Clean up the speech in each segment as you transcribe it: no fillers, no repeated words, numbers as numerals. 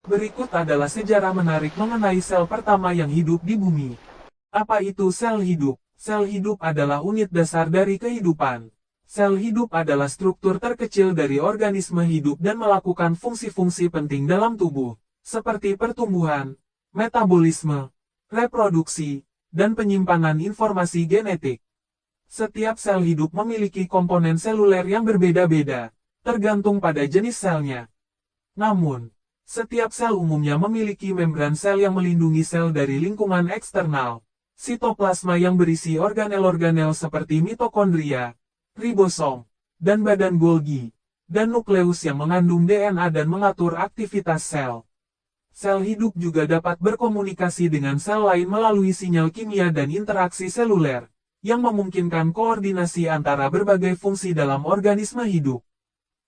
Berikut adalah sejarah menarik mengenai sel pertama yang hidup di bumi. Apa itu sel hidup? Sel hidup adalah unit dasar dari kehidupan. Sel hidup adalah struktur terkecil dari organisme hidup dan melakukan fungsi-fungsi penting dalam tubuh, seperti pertumbuhan, metabolisme, reproduksi, dan penyimpanan informasi genetik. Setiap sel hidup memiliki komponen seluler yang berbeda-beda, tergantung pada jenis selnya. Namun, setiap sel umumnya memiliki membran sel yang melindungi sel dari lingkungan eksternal. Sitoplasma yang berisi organel-organel seperti mitokondria, ribosom, dan badan Golgi, dan nukleus yang mengandung DNA dan mengatur aktivitas sel. Sel hidup juga dapat berkomunikasi dengan sel lain melalui sinyal kimia dan interaksi seluler, yang memungkinkan koordinasi antara berbagai fungsi dalam organisme hidup.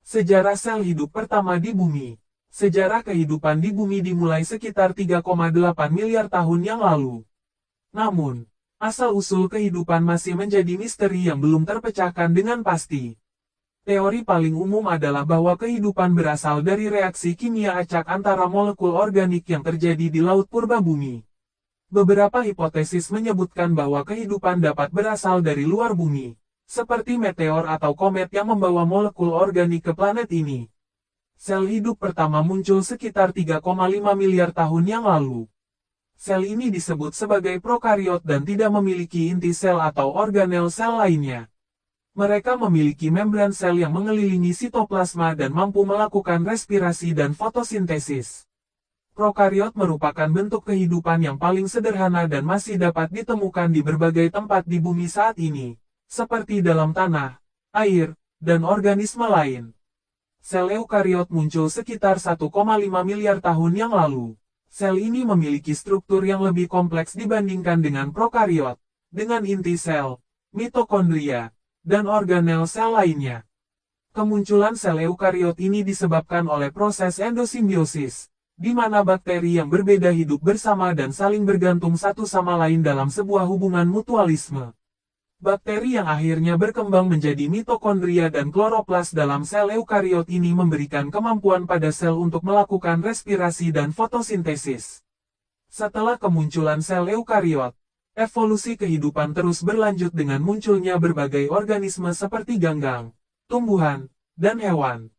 Sejarah sel hidup pertama di bumi. Sejarah kehidupan di bumi dimulai sekitar 3,8 miliar tahun yang lalu. Namun, asal-usul kehidupan masih menjadi misteri yang belum terpecahkan dengan pasti. Teori paling umum adalah bahwa kehidupan berasal dari reaksi kimia acak antara molekul organik yang terjadi di laut purba bumi. Beberapa hipotesis menyebutkan bahwa kehidupan dapat berasal dari luar bumi, seperti meteor atau komet yang membawa molekul organik ke planet ini. Sel hidup pertama muncul sekitar 3,5 miliar tahun yang lalu. Sel ini disebut sebagai prokariot dan tidak memiliki inti sel atau organel sel lainnya. Mereka memiliki membran sel yang mengelilingi sitoplasma dan mampu melakukan respirasi dan fotosintesis. Prokariot merupakan bentuk kehidupan yang paling sederhana dan masih dapat ditemukan di berbagai tempat di bumi saat ini, seperti dalam tanah, air, dan organisme lain. Sel eukariot muncul sekitar 1,5 miliar tahun yang lalu. Sel ini memiliki struktur yang lebih kompleks dibandingkan dengan prokariot, dengan inti sel, mitokondria, dan organel sel lainnya. Kemunculan sel eukariot ini disebabkan oleh proses endosimbiosis, di mana bakteri yang berbeda hidup bersama dan saling bergantung satu sama lain dalam sebuah hubungan mutualisme. Bakteri yang akhirnya berkembang menjadi mitokondria dan kloroplas dalam sel eukariot ini memberikan kemampuan pada sel untuk melakukan respirasi dan fotosintesis. Setelah kemunculan sel eukariot, evolusi kehidupan terus berlanjut dengan munculnya berbagai organisme seperti ganggang, tumbuhan, dan hewan.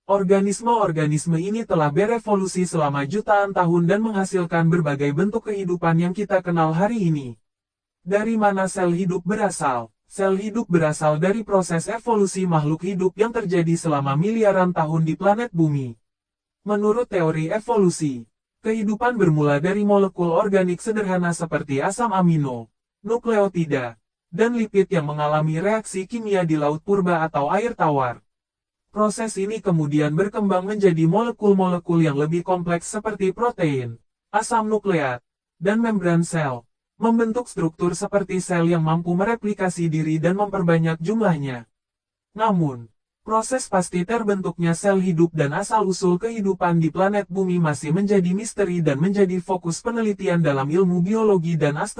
Organisme-organisme ini telah berevolusi selama jutaan tahun dan menghasilkan berbagai bentuk kehidupan yang kita kenal hari ini. Dari mana sel hidup berasal? Sel hidup berasal dari proses evolusi makhluk hidup yang terjadi selama miliaran tahun di planet bumi. Menurut teori evolusi, kehidupan bermula dari molekul organik sederhana seperti asam amino, nukleotida, dan lipid yang mengalami reaksi kimia di laut purba atau air tawar. Proses ini kemudian berkembang menjadi molekul-molekul yang lebih kompleks seperti protein, asam nukleat, dan membran sel. Membentuk struktur seperti sel yang mampu mereplikasi diri dan memperbanyak jumlahnya. Namun, proses pasti terbentuknya sel hidup dan asal-usul kehidupan di planet bumi masih menjadi misteri dan menjadi fokus penelitian dalam ilmu biologi dan astronomi.